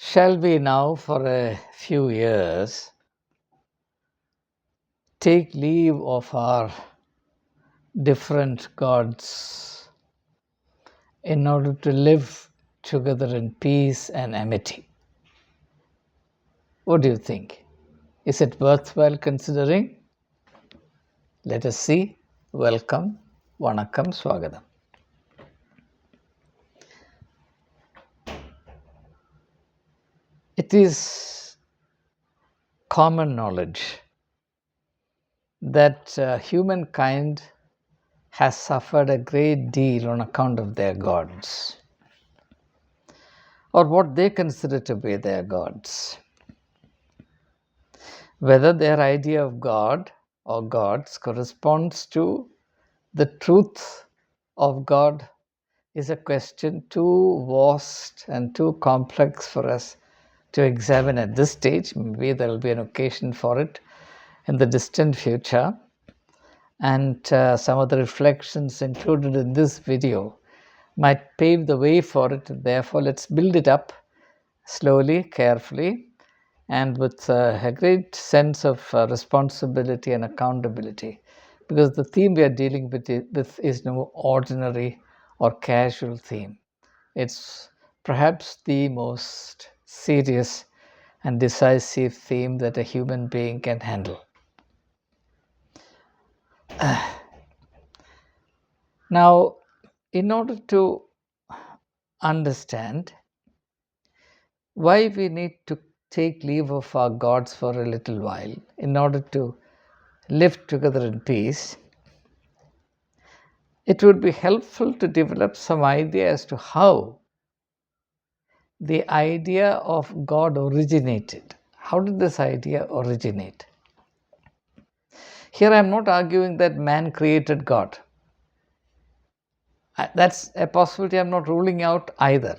Shall we now, for a few years, take leave of our different gods in order to live together in peace and amity? What do you think? Is it worthwhile considering? Let us see. Welcome. Vanakkam. Swagatham. It is common knowledge that humankind has suffered a great deal on account of their gods, or what they consider to be their gods. Whether their idea of God or gods corresponds to the truth of God is a question too vast and too complex for us to examine at this stage. Maybe there will be an occasion for it in the distant future. And some of the reflections included in this video might pave the way for it. Therefore, let's build it up slowly, carefully, and with a great sense of responsibility and accountability. Because the theme we are dealing with is no ordinary or casual theme. It's perhaps the most serious and decisive theme that a human being can handle. Now, in order to understand why we need to take leave of our gods for a little while in order to live together in peace, it would be helpful to develop some idea as to how the idea of God originated. How did this idea originate? Here I am not arguing that man created God. That's a possibility I'm not ruling out either.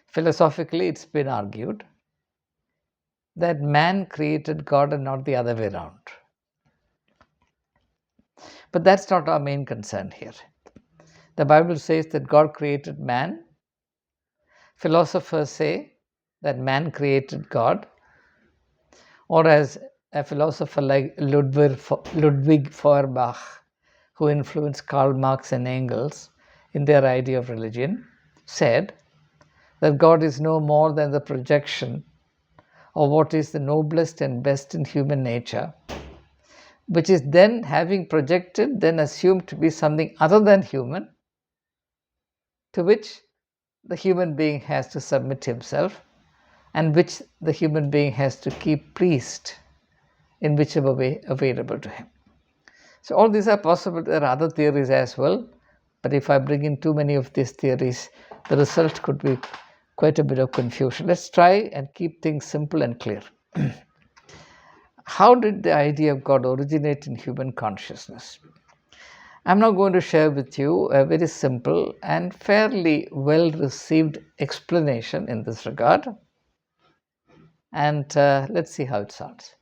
Philosophically, it's been argued that man created God and not the other way around. But that's not our main concern here. The Bible says that God created man. Philosophers say that man created God. Or as a philosopher like Ludwig Feuerbach, who influenced Karl Marx and Engels in their idea of religion, said that God is no more than the projection of what is the noblest and best in human nature, which is then, having projected, then assumed to be something other than human, to which the human being has to submit himself and which the human being has to keep priest in whichever way available to him. So all these are possible. There are other theories as well, but if I bring in too many of these theories, the result could be quite a bit of confusion. Let's try and keep things simple and clear. How did the idea of God originate in human consciousness? I'm now going to share with you a very simple and fairly well received explanation in this regard. And let's see how it sounds.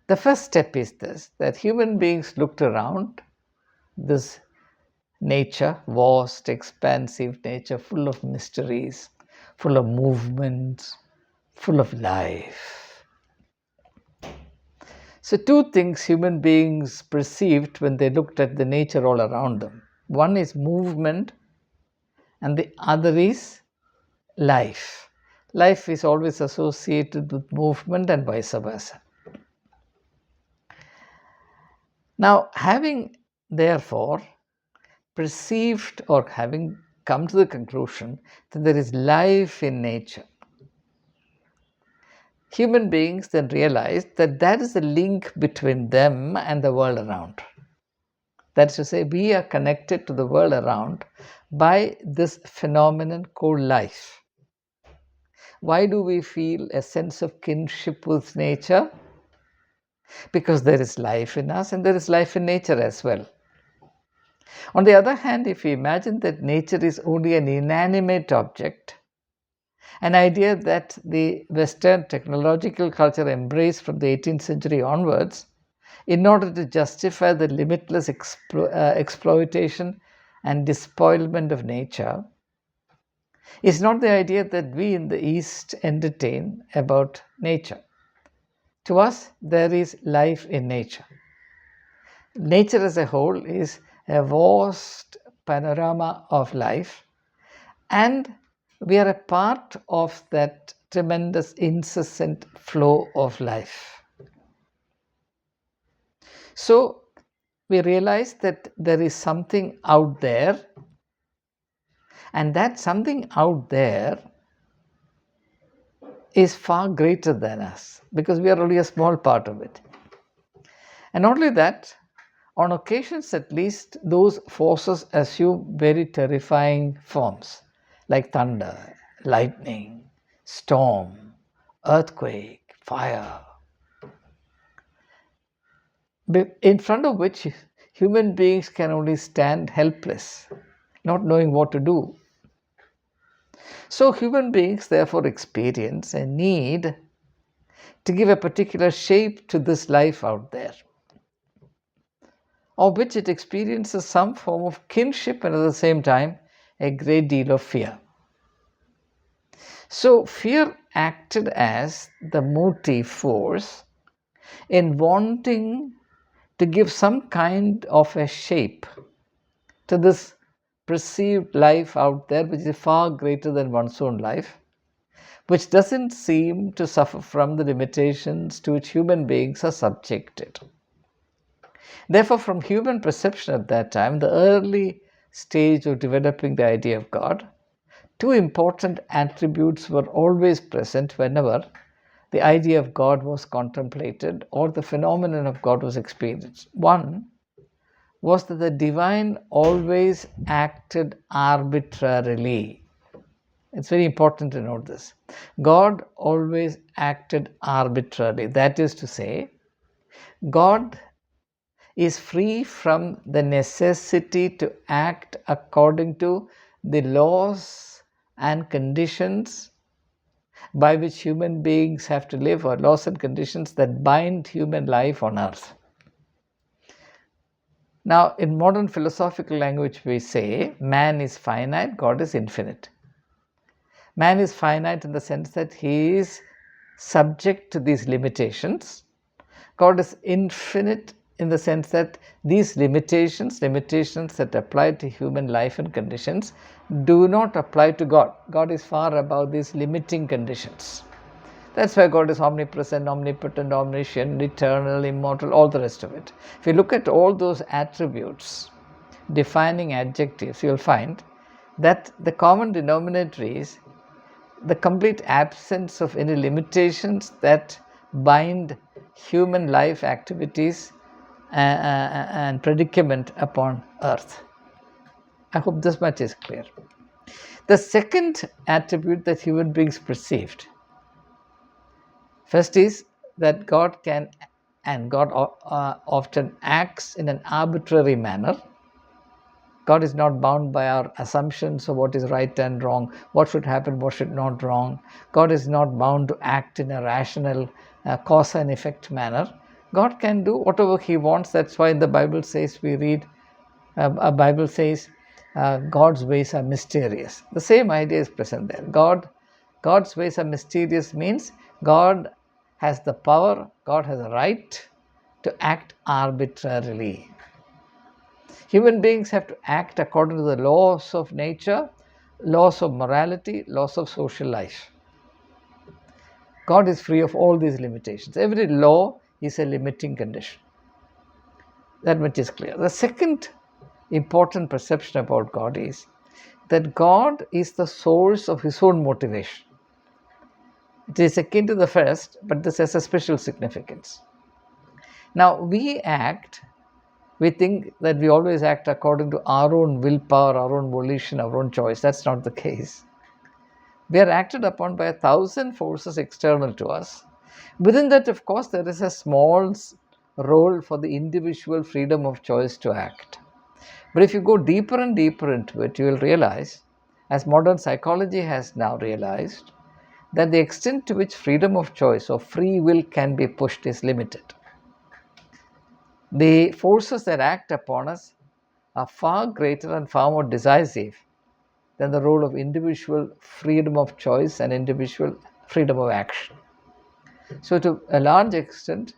The first step is this, that human beings looked around this nature, vast, expansive nature, full of mysteries, full of movements, full of life. So two things human beings perceived when they looked at the nature all around them. One is movement and the other is life. Life is always associated with movement and vice versa. Now, having therefore perceived or having come to the conclusion that there is life in nature, human beings then realized that that is the link between them and the world around. That is to say, we are connected to the world around by this phenomenon called life. Why do we feel a sense of kinship with nature? Because there is life in us and there is life in nature as well. On the other hand, if we imagine that nature is only an inanimate object, an idea that the Western technological culture embraced from the 18th century onwards, in order to justify the limitless exploitation and despoilment of nature, is not the idea that we in the East entertain about nature. To us, there is life in nature. Nature as a whole is a vast panorama of life, and we are a part of that tremendous incessant flow of life. So we realize that there is something out there, and that something out there is far greater than us because we are only a small part of it. And not only that, on occasions at least, those forces assume very terrifying forms like thunder, lightning, storm, earthquake, fire, in front of which human beings can only stand helpless, not knowing what to do. So, human beings therefore experience a need to give a particular shape to this life out there, of which it experiences some form of kinship and at the same time a great deal of fear. So, fear acted as the motive force in wanting to give some kind of a shape to this perceived life out there, which is far greater than one's own life, which doesn't seem to suffer from the limitations to which human beings are subjected. Therefore, from human perception at that time, the early stage of developing the idea of God, two important attributes were always present whenever the idea of God was contemplated or the phenomenon of God was experienced. One was that the divine always acted arbitrarily. It's very important to note this. God always acted arbitrarily. That is to say, God is free from the necessity to act according to the laws and conditions by which human beings have to live, or laws and conditions that bind human life on earth. Now, in modern philosophical language, we say man is finite, God is infinite. Man is finite in the sense that he is subject to these limitations. God is infinite in the sense that these limitations that apply to human life and conditions, do not apply to God. God is far above these limiting conditions. That's why God is omnipresent, omnipotent, omniscient, eternal, immortal, all the rest of it. If you look at all those attributes, defining adjectives, you'll find that the common denominator is the complete absence of any limitations that bind human life activities and predicament upon earth. I hope this much is clear. The second attribute that human beings perceived, first is that God can, and God often acts in an arbitrary manner. God is not bound by our assumptions of what is right and wrong, what should happen, what should not wrong. God is not bound to act in a rational cause and effect manner. God can do whatever He wants. That's why the Bible says, we read, a Bible says, God's ways are mysterious. The same idea is present there. God's ways are mysterious means God has the power, God has a right to act arbitrarily. Human beings have to act according to the laws of nature, laws of morality, laws of social life. God is free of all these limitations. Every law is a limiting condition. That much is clear. The second important perception about God is that God is the source of His own motivation. It is akin to the first, but this has a special significance. Now, we think that we always act according to our own willpower, our own volition, our own choice. That's not the case. We are acted upon by 1,000 forces external to us. Within that, of course, there is a small role for the individual freedom of choice to act. But if you go deeper and deeper into it, you will realize, as modern psychology has now realized, that the extent to which freedom of choice or free will can be pushed is limited. The forces that act upon us are far greater and far more decisive than the role of individual freedom of choice and individual freedom of action. So, to a large extent,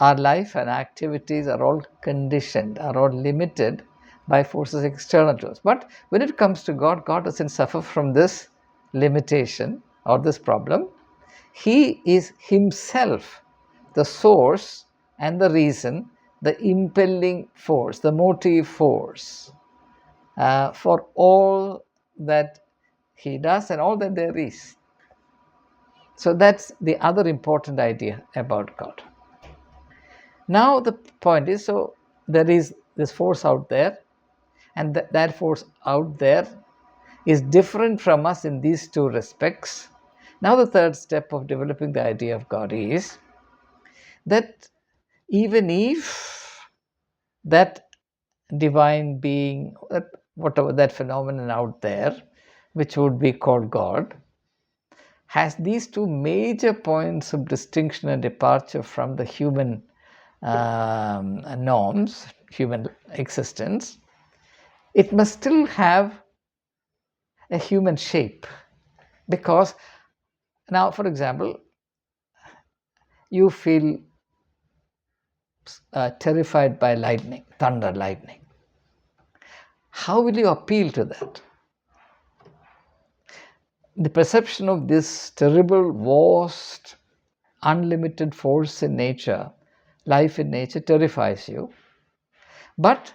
our life and activities are all conditioned, are all limited by forces external to us. But when it comes to God, God doesn't suffer from this limitation or this problem. He is Himself the source and the reason, the impelling force, the motive force for all that He does and all that there is. So that's the other important idea about God. Now the point is, so there is this force out there, and that force out there is different from us in these two respects. Now the third step of developing the idea of God is that even if that divine being, whatever that phenomenon out there, which would be called God, has these two major points of distinction and departure from the human norms, human existence, it must still have a human shape. Because now, for example, you feel terrified by lightning, thunder, lightning. How will you appeal to that? The perception of this terrible, vast, unlimited force in nature, life in nature, terrifies you. But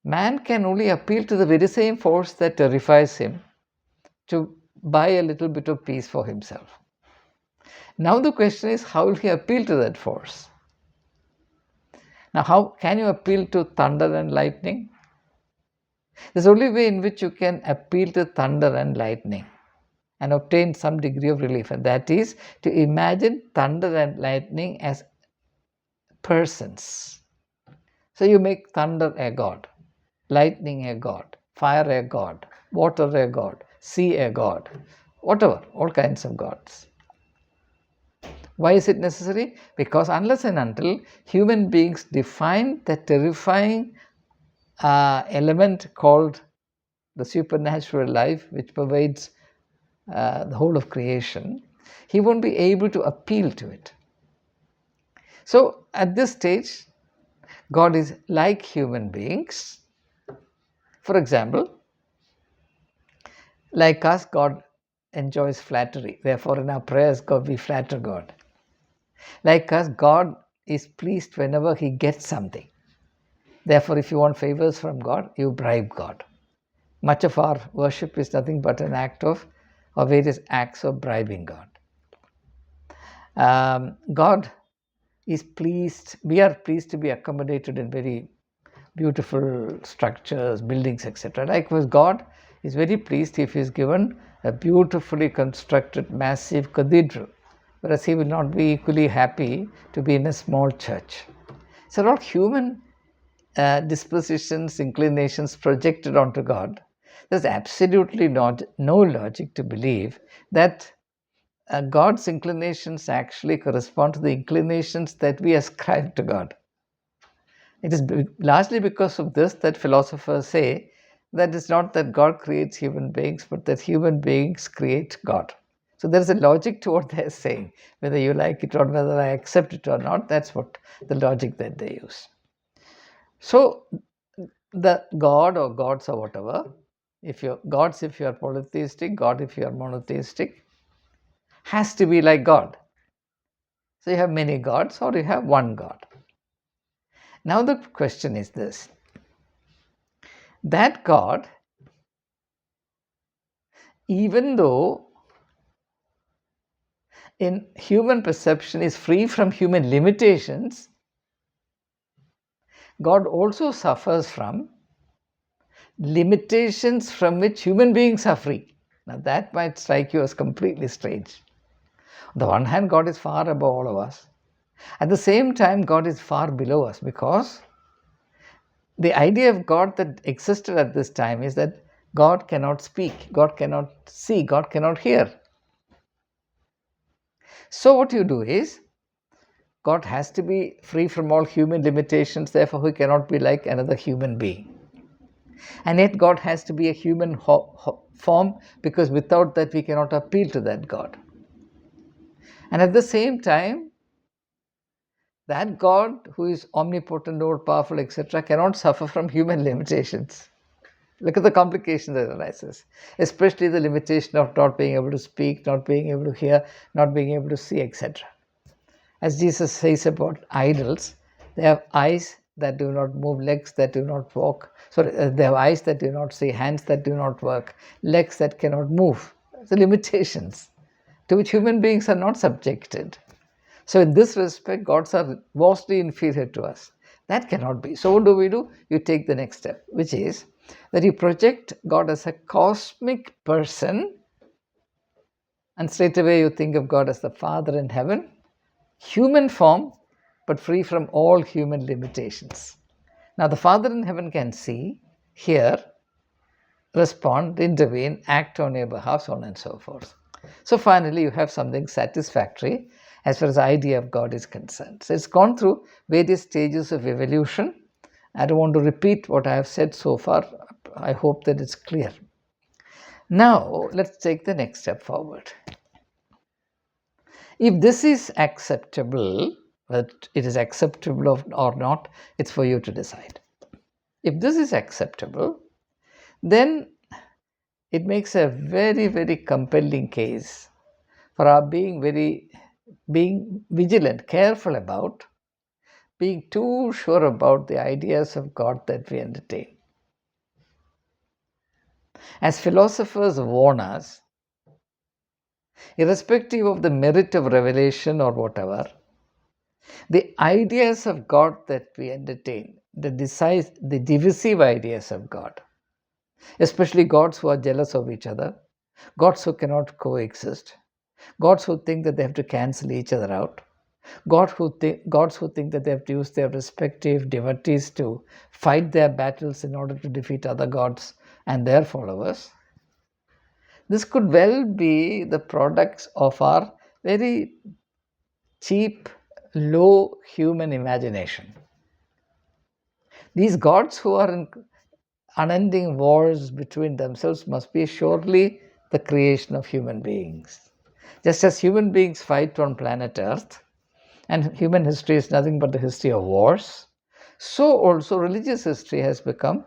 man can only appeal to the very same force that terrifies him to buy a little bit of peace for himself. Now the question is, how will he appeal to that force? Now, how can you appeal to thunder and lightning? There's only way in which you can appeal to thunder and lightning and obtain some degree of relief, and that is to imagine thunder and lightning as persons. So you make thunder a god, lightning a god, fire a god, water a god, sea a god, whatever, all kinds of gods. Why is it necessary? Because unless and until human beings define that terrifying element called the supernatural life which pervades the whole of creation, he won't be able to appeal to it. So at this stage, God is like human beings. For example, like us, God enjoys flattery. Therefore, in our prayers, God, we flatter God. Like us, God is pleased whenever He gets something. Therefore, if you want favors from God, you bribe God. Much of our worship is nothing but an act of, or various acts of bribing God. God is pleased, we are pleased to be accommodated in very beautiful structures, buildings, etc. Likewise, God is very pleased if He is given a beautifully constructed, massive cathedral, whereas He will not be equally happy to be in a small church. So, all human dispositions, inclinations projected onto God. There's absolutely no logic to believe that God's inclinations actually correspond to the inclinations that we ascribe to God. It is largely because of this that philosophers say that it's not that God creates human beings, but that human beings create God. So there is a logic to what they're saying. Whether you like it or whether I accept it or not, that's what the logic that they use. So the God or gods or whatever, if you're gods, if you are polytheistic, God if you are monotheistic, has to be like God. So you have many gods or you have one God. Now the question is this: that God, even though in human perception is free from human limitations, God also suffers from limitations from which human beings are free. Now that might strike you as completely strange. On the one hand, God is far above all of us. At the same time, God is far below us, because the idea of God that existed at this time is that God cannot speak, God cannot see, God cannot hear. So what you do is, God has to be free from all human limitations, therefore He cannot be like another human being. And yet God has to be a human form, because without that we cannot appeal to that God. And at the same time, that God who is omnipotent, all powerful, etc., cannot suffer from human limitations. Look at the complication that arises, especially the limitation of not being able to speak, not being able to hear, not being able to see, etc. As Jesus says about idols, they have eyes that do not move, legs that do not walk. Sorry, they have eyes that do not see, hands that do not work, legs that cannot move. The limitations to which human beings are not subjected. So, in this respect, gods are vastly inferior to us. That cannot be. So, what do? You take the next step, which is that you project God as a cosmic person, and straight away you think of God as the Father in heaven, human form, but free from all human limitations. Now, the Father in heaven can see, hear, respond, intervene, act on your behalf, so on and so forth. So, finally, you have something satisfactory as far as the idea of God is concerned. So, it's gone through various stages of evolution. I don't want to repeat what I have said so far. I hope that it's clear. Now, let's take the next step forward. If this is acceptable, whether it is acceptable or not, it's for you to decide. If this is acceptable, then it makes a very, very compelling case for our being vigilant, careful about being too sure about the ideas of God that we entertain. As philosophers warn us, irrespective of the merit of revelation or whatever, the ideas of God that we entertain, the divisive ideas of God, especially gods who are jealous of each other, gods who cannot coexist, gods who think that they have to cancel each other out, gods who think that they have to use their respective devotees to fight their battles in order to defeat other gods and their followers. This could well be the products of our very cheap, low human imagination. These gods who are in unending wars between themselves must be surely the creation of human beings. Just as human beings fight on planet Earth, and human history is nothing but the history of wars, so also religious history has become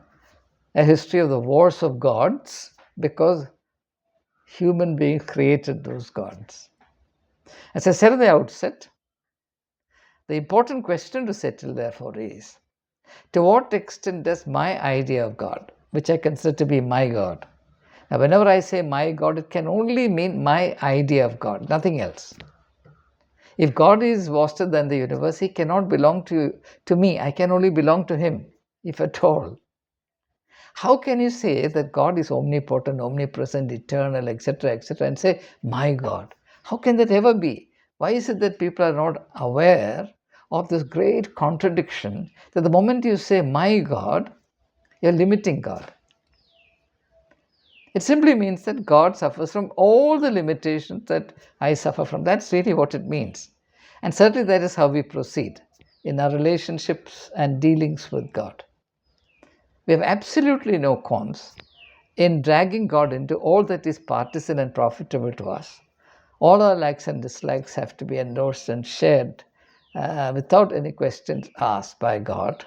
a history of the wars of gods, because human beings created those gods. As I said at the outset, the important question to settle, therefore, is to what extent does my idea of God, which I consider to be my God, now whenever I say my God, it can only mean my idea of God, nothing else. If God is vaster than the universe, He cannot belong to me. I can only belong to Him, if at all. How can you say that God is omnipotent, omnipresent, eternal, etc., and say, my God? How can that ever be? Why is it that people are not aware of this great contradiction, that the moment you say, my God, you're limiting God? It simply means that God suffers from all the limitations that I suffer from. That's really what it means. And certainly that is how we proceed in our relationships and dealings with God. We have absolutely no qualms in dragging God into all that is partisan and profitable to us. All our likes and dislikes have to be endorsed and shared without any questions asked by God.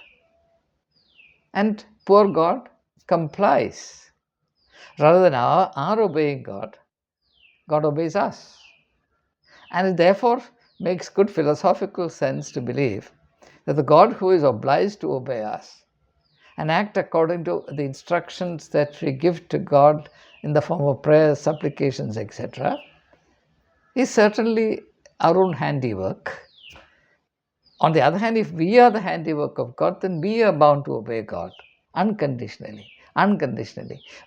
And poor God complies. Rather than our obeying God, God obeys us. And it therefore makes good philosophical sense to believe that the God who is obliged to obey us and act according to the instructions that we give to God in the form of prayers, supplications, etc., is certainly our own handiwork. On the other hand, if we are the handiwork of God, then we are bound to obey God unconditionally,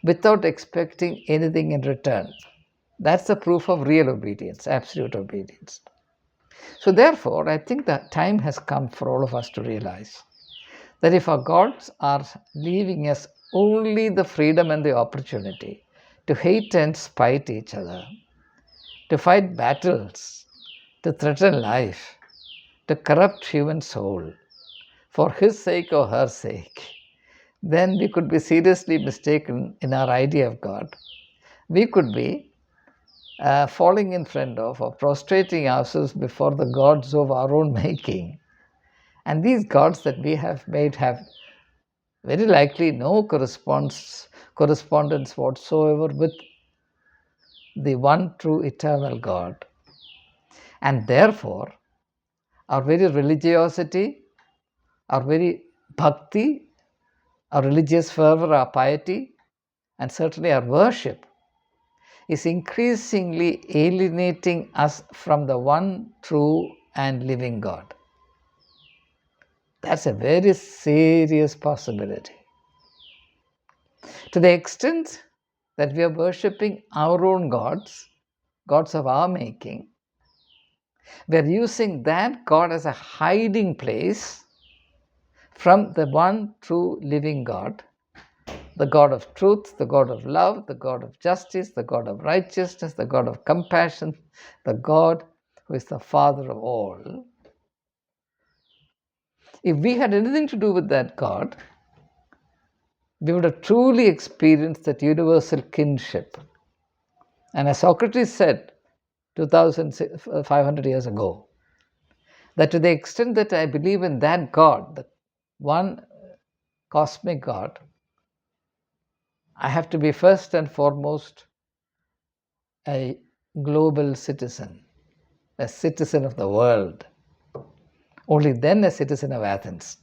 without expecting anything in return. That's the proof of real obedience, absolute obedience. So therefore, I think that time has come for all of us to realize that if our gods are leaving us only the freedom and the opportunity to hate and spite each other, to fight battles, to threaten life, to corrupt human soul, for his sake or her sake, then we could be seriously mistaken in our idea of God. we could be falling in front of or prostrating ourselves before the gods of our own making. And these gods that we have made have very likely no correspondence whatsoever with the one true eternal God. And therefore, our very religiosity, our very bhakti, our religious fervor, our piety, and certainly our worship is increasingly alienating us from the one true and living God. That's a very serious possibility. To the extent that we are worshipping our own gods, gods of our making, we are using that God as a hiding place from the one true living God, the God of truth, the God of love, the God of justice, the God of righteousness, the God of compassion, the God who is the Father of all. If we had anything to do with that God, we would have truly experienced that universal kinship. And as Socrates said 2,500 years ago, that to the extent that I believe in that God, the one cosmic God, I have to be first and foremost a global citizen, a citizen of the world. Only then a citizen of Athens.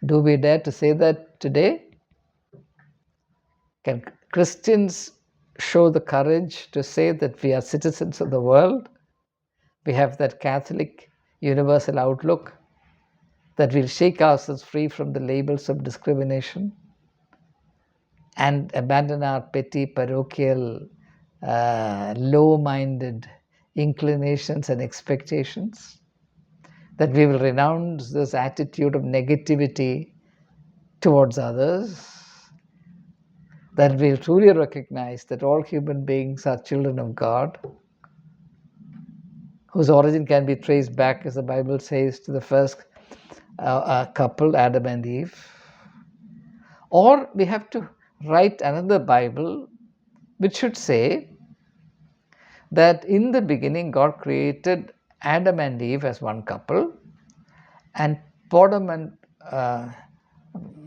Do we dare to say that today? Can Christians show the courage to say that we are citizens of the world? We have that Catholic universal outlook, that we'll shake ourselves free from the labels of discrimination and abandon our petty, parochial, low-minded inclinations and expectations, that we will renounce this attitude of negativity towards others, that we'll truly recognize that all human beings are children of God, whose origin can be traced back, as the Bible says, to the first couple, Adam and Eve. Or we have to write another Bible which should say that in the beginning God created Adam and Eve as one couple, and Adam and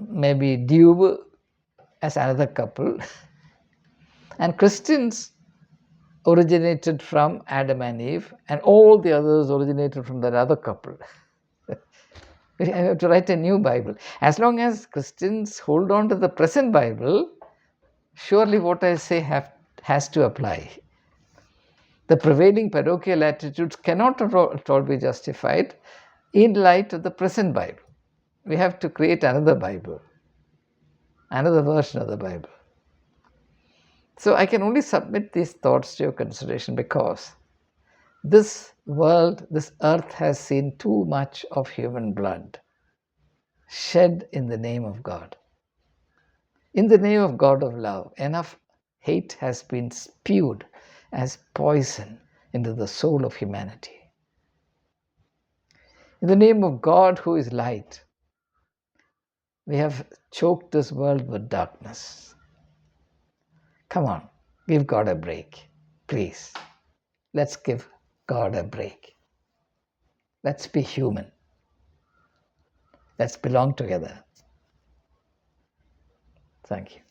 maybe Dube as another couple, and Christians originated from Adam and Eve, and all the others originated from that other couple. I have to write a new Bible. As long as Christians hold on to the present Bible, surely what I say has to apply. The prevailing parochial attitudes cannot at all be justified in light of the present Bible. We have to create another Bible, another version of the Bible. So I can only submit these thoughts to your consideration because this world, this earth has seen too much of human blood shed in the name of God. In the name of God of love, enough hate has been spewed as poison into the soul of humanity. In the name of God who is light, we have choked this world with darkness. Come on, give God a break, please. Let's give God a break. Let's be human. Let's belong together. Thank you.